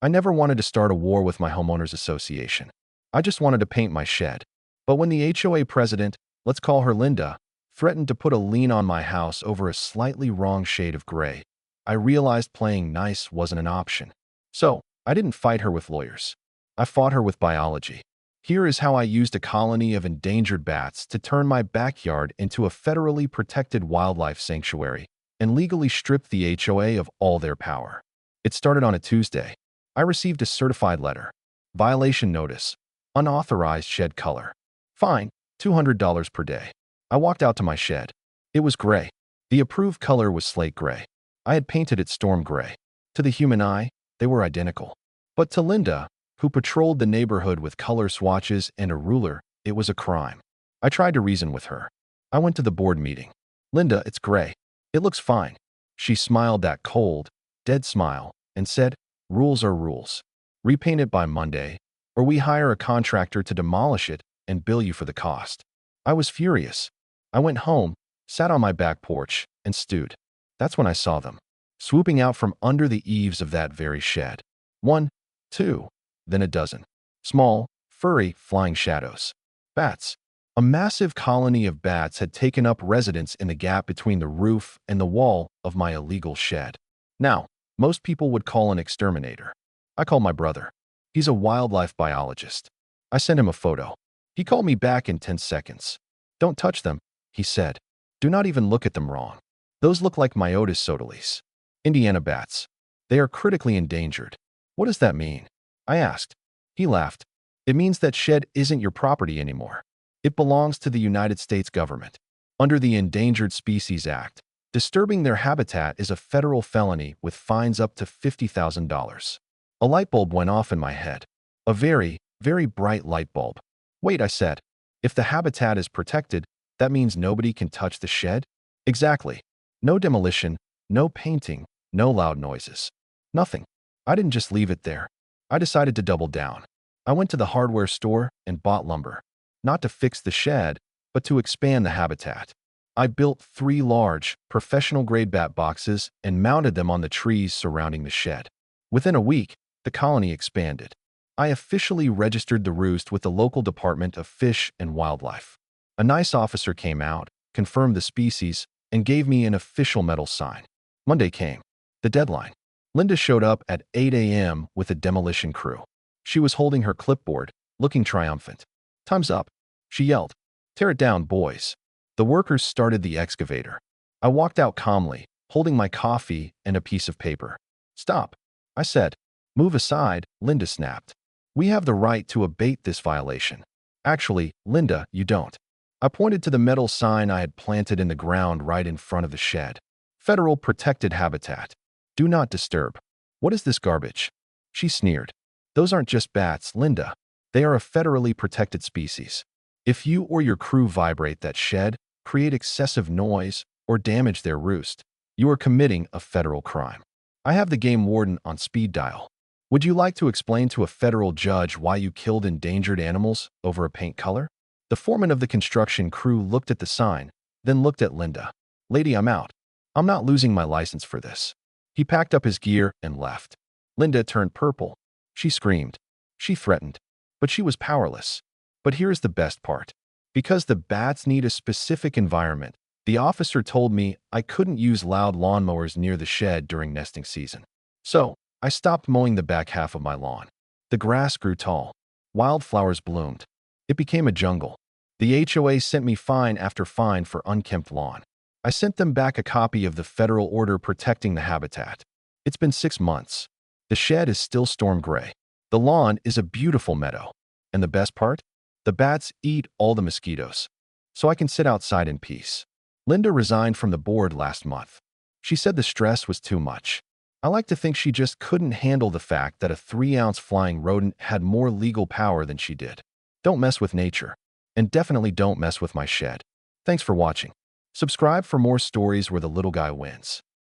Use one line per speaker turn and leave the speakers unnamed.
I never wanted to start a war with my homeowners association. I just wanted to paint my shed. But when the HOA president, let's call her Linda, threatened to put a lien on my house over a slightly wrong shade of gray, I realized playing nice wasn't an option. So, I didn't fight her with lawyers. I fought her with biology. Here is how I used a colony of endangered bats to turn my backyard into a federally protected wildlife sanctuary and legally strip the HOA of all their power. It started on a Tuesday. I received a certified letter. Violation notice. Unauthorized shed color. Fine, $200 per day. I walked out to my shed. It was gray. The approved color was slate gray. I had painted it storm gray. To the human eye, they were identical. But to Linda, who patrolled the neighborhood with color swatches and a ruler, it was a crime. I tried to reason with her. I went to the board meeting. Linda, it's gray. It looks fine. She smiled that cold, dead smile and said, rules are rules. Repaint it by Monday, or we hire a contractor to demolish it and bill you for the cost. I was furious. I went home, sat on my back porch, and stewed. That's when I saw them, swooping out from under the eaves of that very shed. 1, 2, then a dozen. Small, furry, flying shadows. Bats. A massive colony of bats had taken up residence in the gap between the roof and the wall of my illegal shed. Now, most people would call an exterminator. I called my brother. He's a wildlife biologist. I sent him a photo. He called me back in 10 seconds. Don't touch them, he said. Do not even look at them wrong. Those look like Myotis sotilis. Indiana bats. They are critically endangered. What does that mean? I asked. He laughed. It means that shed isn't your property anymore. It belongs to the United States government. Under the Endangered Species Act, disturbing their habitat is a federal felony with fines up to $50,000. A light bulb went off in my head. A very, very bright light bulb. Wait, I said. If the habitat is protected, that means nobody can touch the shed? Exactly. No demolition, no painting, no loud noises. Nothing. I didn't just leave it there. I decided to double down. I went to the hardware store and bought lumber. Not to fix the shed, but to expand the habitat. I built 3 large, professional-grade bat boxes and mounted them on the trees surrounding the shed. Within a week, the colony expanded. I officially registered the roost with the local Department of Fish and Wildlife. A nice officer came out, confirmed the species, and gave me an official metal sign. Monday came. The deadline. Linda showed up at 8 a.m. with a demolition crew. She was holding her clipboard, looking triumphant. Time's up, she yelled. Tear it down, boys. The workers started the excavator. I walked out calmly, holding my coffee and a piece of paper. Stop, I said. Move aside, Linda snapped. We have the right to abate this violation. Actually, Linda, you don't. I pointed to the metal sign I had planted in the ground right in front of the shed. Federal Protected Habitat. Do not disturb. What is this garbage? She sneered. Those aren't just bats, Linda. They are a federally protected species. If you or your crew vibrate that shed, create excessive noise, or damage their roost, you are committing a federal crime. I have the game warden on speed dial. Would you like to explain to a federal judge why you killed endangered animals over a paint color? The foreman of the construction crew looked at the sign, then looked at Linda. Lady, I'm out. I'm not losing my license for this. He packed up his gear and left. Linda turned purple. She screamed. She threatened. But she was powerless. But here's the best part. Because the bats need a specific environment, the officer told me I couldn't use loud lawnmowers near the shed during nesting season. So, I stopped mowing the back half of my lawn. The grass grew tall. Wildflowers bloomed. It became a jungle. The HOA sent me fine after fine for unkempt lawn. I sent them back a copy of the federal order protecting the habitat. It's been 6 months. The shed is still storm gray. The lawn is a beautiful meadow. And the best part? The bats eat all the mosquitoes. So I can sit outside in peace. Linda resigned from the board last month. She said the stress was too much. I like to think she just couldn't handle the fact that a 3-ounce flying rodent had more legal power than she did. Don't mess with nature. And definitely don't mess with my shed. Thanks for watching. Subscribe for more stories where the little guy wins.